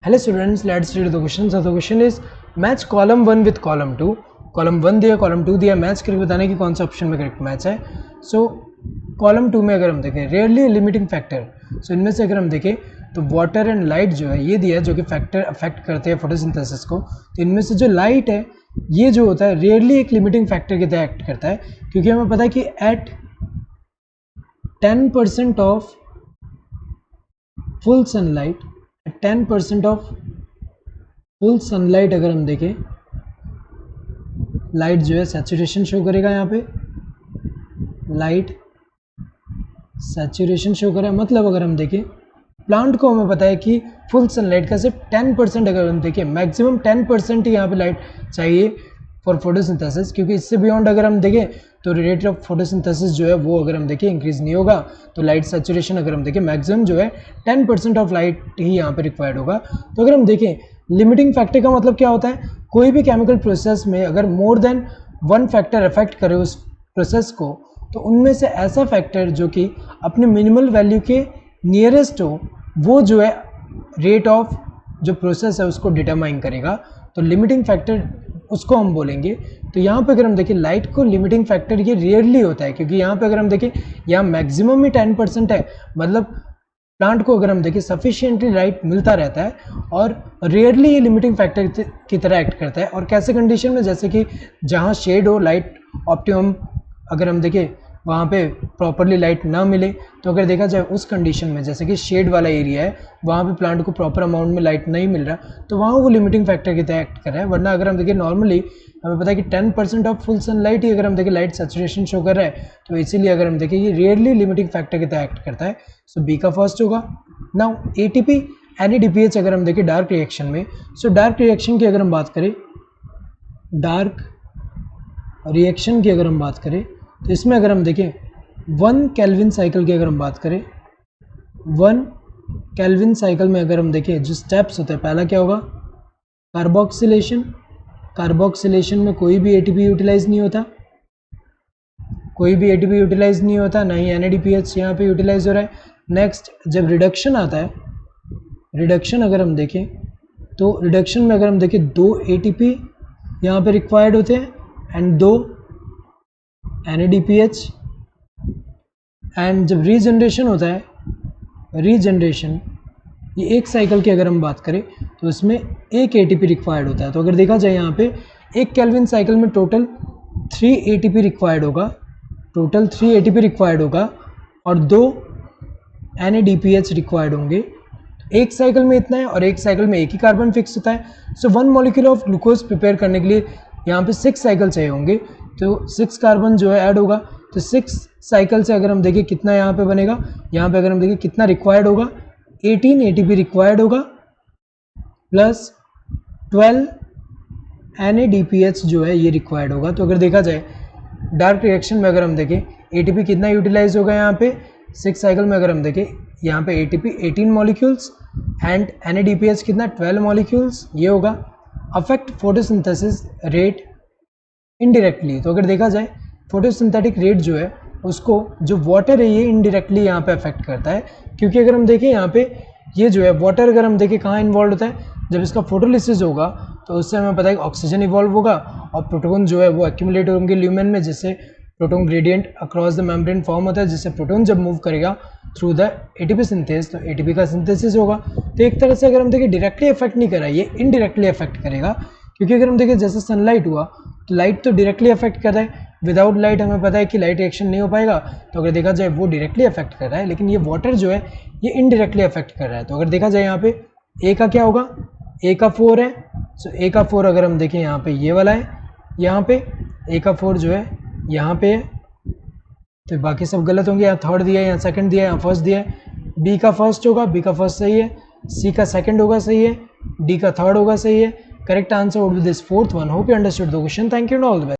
Hello students, let's read the question. So the question is match column 1 with column 2. Column 1 दिया, column 2 दिया, match करके बताने की कौन सा ऑप्शन में करेक्ट मैच है. सो कॉलम 2 में अगर हम देखें रेयरली लिमिटिंग फैक्टर, सो इनमें से अगर हम देखें तो वाटर एंड लाइट जो है ये दिया है जो कि फैक्टर अफेक्ट करते हैं फोटोसिंथेसिस को. तो इनमें से जो लाइट है ये जो होता है रेयरली एक लिमिटिंग फैक्टर की तरह एक्ट करता है, क्योंकि हमें पता है कि at 10% of full sunlight, 10% of full sunlight अगर हम देखें लाइट जो है सैचुरेशन शो करेगा. यहाँ पे लाइट सैचुरेशन शो करेगा, मतलब अगर हम देखें प्लांट को हमें पता है कि फुल सनलाइट का सिर्फ 10% अगर हम देखें, मैक्सिमम 10% ही यहाँ पे लाइट चाहिए फॉर फोटोसिंथेसिस, क्योंकि इससे बियॉन्ड अगर हम देखें तो रेट ऑफ फोटोसिंथेसिस जो है वो अगर हम देखें इंक्रीज नहीं होगा. तो लाइट सैचुरेशन अगर हम देखें मैक्सिमम जो है 10% ऑफ लाइट ही यहाँ पे रिक्वायर्ड होगा. तो अगर हम देखें लिमिटिंग फैक्टर का मतलब क्या होता है, कोई भी केमिकल प्रोसेस में अगर more than one factor affect करे उस प्रोसेस को, तो उनमें से ऐसा फैक्टर जो कि अपने मिनिमल वैल्यू के नियरेस्ट हो वो जो है रेट ऑफ जो प्रोसेस है उसको डिटरमाइन करेगा. तो लिमिटिंग फैक्टर उसको हम बोलेंगे. तो यहाँ पे अगर हम देखें लाइट को लिमिटिंग फैक्टर ये रेयरली होता है, क्योंकि यहाँ पे अगर हम देखें यहाँ मैक्सिमम ही 10% है, मतलब प्लांट को अगर हम देखें सफिशिएंटली लाइट मिलता रहता है और रेयरली ये लिमिटिंग फैक्टर की तरह एक्ट करता है. और कैसे कंडीशन में, जैसे कि जहाँ शेड हो, लाइट ऑप्टिमम अगर हम देखें वहाँ पे प्रॉपरली लाइट ना मिले, तो अगर देखा जाए उस कंडीशन में जैसे कि शेड वाला एरिया है वहाँ पे प्लांट को प्रॉपर अमाउंट में लाइट नहीं मिल रहा, तो वहाँ वो लिमिटिंग फैक्टर की तरह एक्ट कर रहा है. वरना अगर हम देखें नॉर्मली हमें पता है कि 10% ऑफ फुल सनलाइट ही अगर हम देखें लाइट सैचुरेशन शो कर रहा है, तो इसीलिए अगर हम देखें ये रेयरली लिमिटिंग फैक्टर की तरह एक्ट करता है. सो बी का फर्स्ट होगा. नाउ एटीपी NADPH अगर हम देखें डार्क रिएक्शन में, सो डार्क रिएक्शन की अगर हम बात करें, डार्क रिएक्शन की अगर हम बात करें तो इसमें अगर हम देखें 1 केल्विन साइकिल की अगर हम बात करें, 1 केल्विन साइकिल में अगर हम देखें जो स्टेप्स होते हैं, पहला क्या होगा कार्बोक्सिलेशन. कार्बोक्सिलेशन में कोई भी ATP यूटिलाइज नहीं होता, कोई भी ATP यूटिलाइज नहीं होता, ना ही NADPH यहाँ पे यूटिलाइज हो रहा है. नेक्स्ट जब रिडक्शन आता है, रिडक्शन अगर हम देखें तो रिडक्शन में अगर हम देखें 2 ATP यहाँ पे रिक्वायर्ड होते हैं एंड 2 NADPH. एंड जब रीजनरेशन होता है, रीजनरेशन ये एक साइकिल की अगर हम बात करें तो इसमें एक ATP रिक्वायर्ड होता है. तो अगर देखा जाए यहाँ पे एक केल्विन साइकिल में टोटल 3 ATP रिक्वायर्ड होगा, टोटल 3 ATP रिक्वायर्ड होगा और 2 NADPH रिक्वायर्ड होंगे. एक साइकिल में इतना है और एक साइकिल में एक ही कार्बन फिक्स होता है. सो 1 मॉलिक्यूल ऑफ ग्लूकोज प्रिपेयर करने के लिए यहाँ पे 6 साइकिल चाहिए होंगे, तो 6 कार्बन जो है ऐड होगा. तो 6 साइकिल से अगर हम देखें कितना यहाँ पे बनेगा, यहाँ पे अगर हम देखें कितना रिक्वायर्ड होगा, 18 ATP रिक्वायर्ड होगा प्लस 12 NADPH जो है ये रिक्वायर्ड होगा. तो अगर देखा जाए डार्क रिएक्शन में अगर हम देखें ATP कितना यूटिलाइज होगा, यहाँ पे 6 साइकिल में अगर हम देखें यहाँ पे ATP 18 मॉलिक्यूल्स एंड NADPH कितना 12 मॉलिक्यूल्स ये होगा. Affect photosynthesis rate indirectly. तो अगर देखा जाए फोटोसिंथेटिक रेट जो है उसको जो वाटर है ये इनडायरेक्टली यहाँ पे अफेक्ट करता है, क्योंकि अगर हम देखें यहाँ पे ये जो है वाटर अगर हम देखें कहाँ इन्वॉल्व होता है, जब इसका फोटोलिसिस होगा तो उससे हमें पता है कि ऑक्सीजन इवॉल्व होगा और प्रोटॉन जो है वो एक्यूमुलेट होंगे ल्यूमेन में, जिससे proton gradient across the membrane form होता है, जिससे प्रोटॉन जब मूव करेगा थ्रू द ATP सिंथेस तो ATP का सिंथेसिस होगा. तो एक तरह से अगर हम देखें डायरेक्टली अफेक्ट नहीं कर रहा है, ये इनडायरेक्टली अफेक्ट करेगा, क्योंकि अगर हम देखें जैसे सनलाइट हुआ तो लाइट तो डायरेक्टली अफेक्ट कर रहा है, विदाउट लाइट हमें पता है कि लाइट रिएक्शन नहीं हो पाएगा. तो अगर देखा जाए वो डायरेक्टली अफेक्ट कर रहा है, लेकिन ये वाटर जो है ये इनडायरेक्टली अफेक्ट कर रहा है. तो अगर देखा जाए यहाँ पे A का क्या होगा, A का 4 है. सो A का 4 अगर हम देखें यहाँ पे ये वाला है, यहाँ पे A का 4 जो है यहाँ पे है, तो बाकी सब गलत होंगे. यहाँ थर्ड दिया है, यहाँ सेकंड दिया है, यहाँ फर्स्ट दिया है. B का फर्स्ट होगा, B का फर्स्ट सही है, C का सेकंड होगा सही है, D का थर्ड होगा सही है. Correct answer would be this fourth one. Hope you understood the question. Thank you and all the best.